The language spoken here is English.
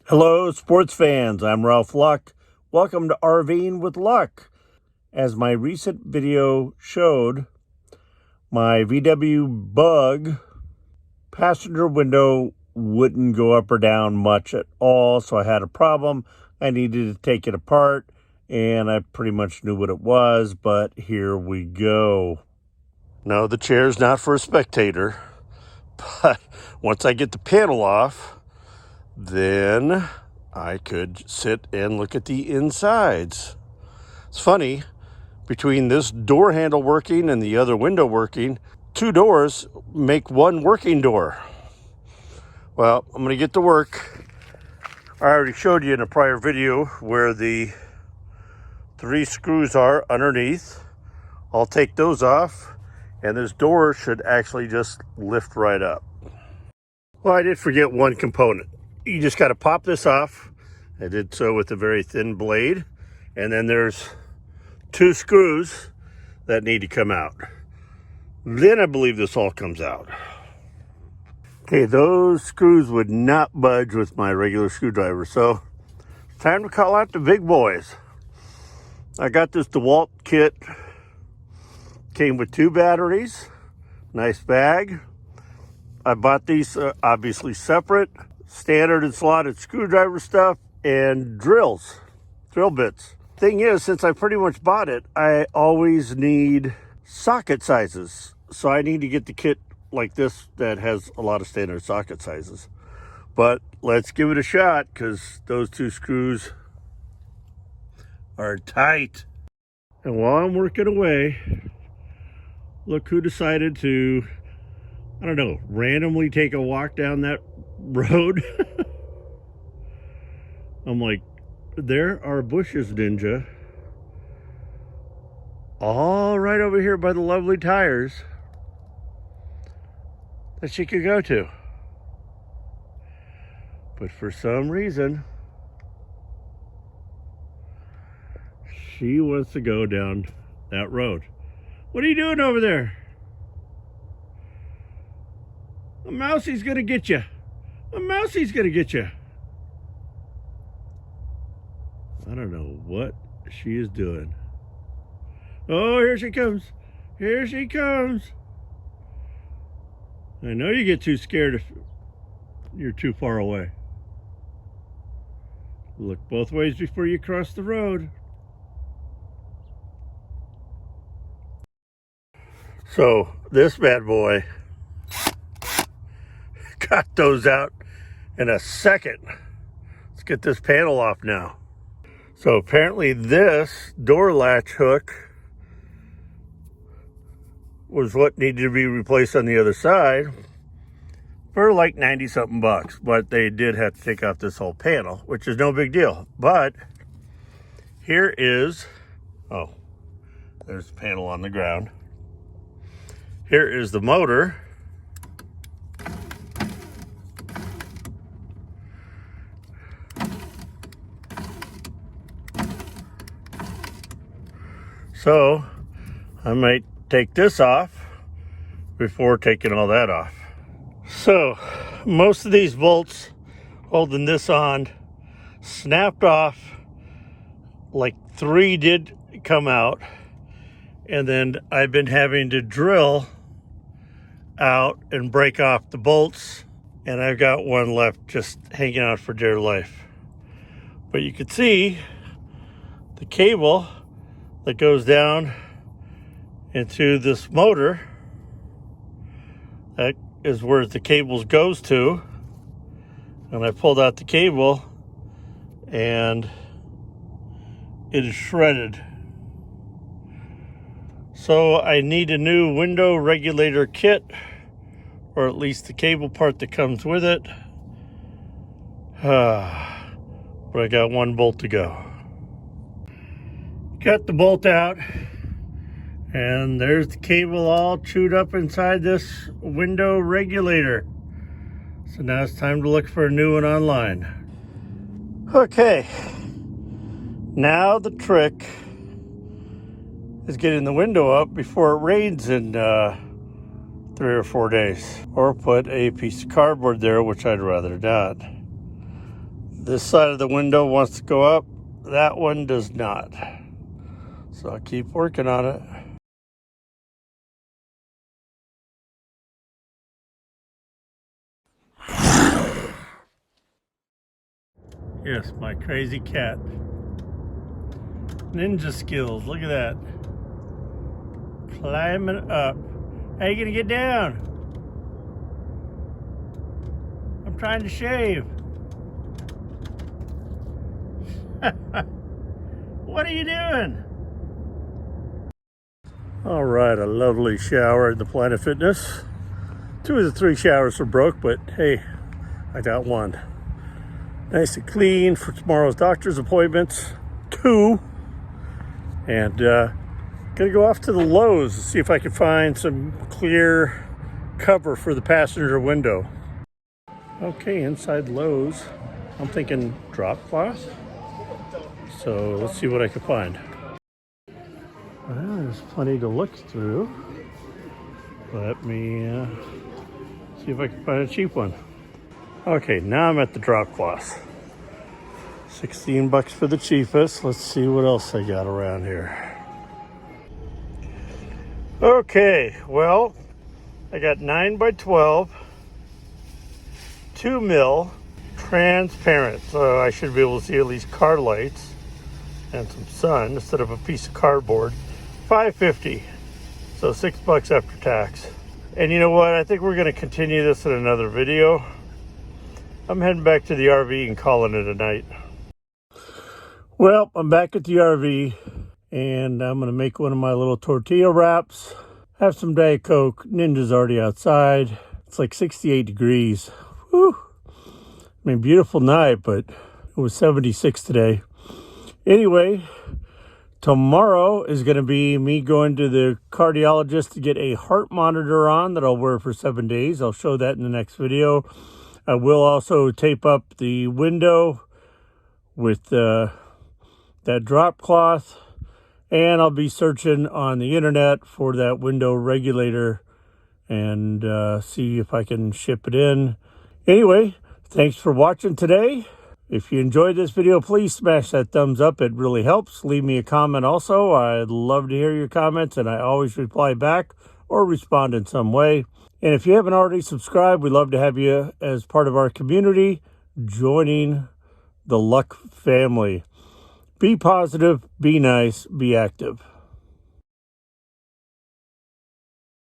Hello, sports fans. I'm Ralph Luck. Welcome to RVing with Luck. As my recent video showed, my VW Bug passenger window wouldn't go up or down much at all, so I had a problem. I needed to take it apart, and I pretty much knew what it was, but here we go. No, the chair's not for a spectator, but once I get the panel off, then I could sit and look at the insides. It's funny, between this door handle working and the other window working, two doors make one working door. Well, I'm going to get to work. I already showed you in a prior video where the 3 screws are underneath. I'll take those off, and this door should actually just lift right up. Well, I did forget one component. You just got to pop this off. I did so with a very thin blade. And then there's 2 screws that need to come out. Then I believe this all comes out. Okay, those screws would not budge with my regular screwdriver. So time to call out the big boys. I got this DeWalt kit. Came with 2 batteries. Nice bag. I bought these obviously separate. Standard and slotted screwdriver stuff and drill bits. Thing is, since I pretty much bought it, I always need socket sizes. So I need to get the kit like this that has a lot of standard socket sizes. But let's give it a shot, because those 2 screws are tight. And while I'm working away, look who decided to, I don't know, randomly take a walk down that road. I'm like, there are bushes, Ninja, all right over here by the lovely tires that she could go to. But for some reason, she wants to go down that road. What are you doing over there? A mousie's gonna get you. A mousie's gonna get you. I don't know what she is doing. Oh, here she comes. Here she comes. I know you get too scared if you're too far away. Look both ways before you cross the road. So this bad boy got those out in a second. Let's get this panel off now. So apparently this door latch hook was what needed to be replaced on the other side for like 90 something bucks. But they did have to take off this whole panel, which is no big deal. But here is, oh, there's the panel on the ground. Here is the motor. So I might take this off before taking all that off. So most of these bolts holding this on snapped off. Like 3 did come out. And then I've been having to drill out and break off the bolts. And I've got one left just hanging out for dear life. But you can see the cable that goes down into this motor. That is where the cables goes to. And I pulled out the cable and it is shredded. So I need a new window regulator kit, or at least the cable part that comes with it. But I got 1 bolt to go. Got the bolt out, and there's the cable all chewed up inside this window regulator. So now it's time to look for a new one online. Okay, now the trick is getting the window up before it rains in 3 or 4 days. Or put a piece of cardboard there, which I'd rather not. This side of the window wants to go up. That one does not. So I'll keep working on it. Yes, my crazy cat. Ninja skills, look at that. Climbing up. How you gonna get down? I'm trying to shave. What are you doing? All right, a lovely shower at the Planet Fitness. 2 of the 3 showers were broke, but hey, I got one. Nice and clean for tomorrow's doctor's appointments. 2. And gonna go off to the Lowe's to see if I can find some clear cover for the passenger window. Okay, inside Lowe's, I'm thinking drop cloth. So let's see what I can find. Well, there's plenty to look through. Let me see if I can find a cheap one. Okay, now I'm at the drop cloth. 16 bucks for the cheapest. Let's see what else I got around here. Okay, well, I got 9 by 12, 2 mil, transparent, so I should be able to see at least car lights and some sun instead of a piece of cardboard. $5.50, so 6 bucks after tax. And you know what? I think we're going to continue this in another video. I'm heading back to the RV and calling it a night. Well, I'm back at the RV and I'm going to make one of my little tortilla wraps. Have some Diet Coke. Ninja's already outside. It's like 68 degrees. Whew. I mean, beautiful night, but it was 76 today. Anyway, tomorrow is going to be me going to the cardiologist to get a heart monitor on that I'll wear for 7 days. I'll show that in the next video. I will also tape up the window with that drop cloth, and I'll be searching on the internet for that window regulator and see if I can ship it in. Anyway, thanks for watching today. If you enjoyed this video, please smash that thumbs up. It really helps. Leave me a comment also. I'd love to hear your comments, and I always reply back or respond in some way. And if you haven't already subscribed, we'd love to have you as part of our community, joining the Luck family. Be positive, be nice, be active.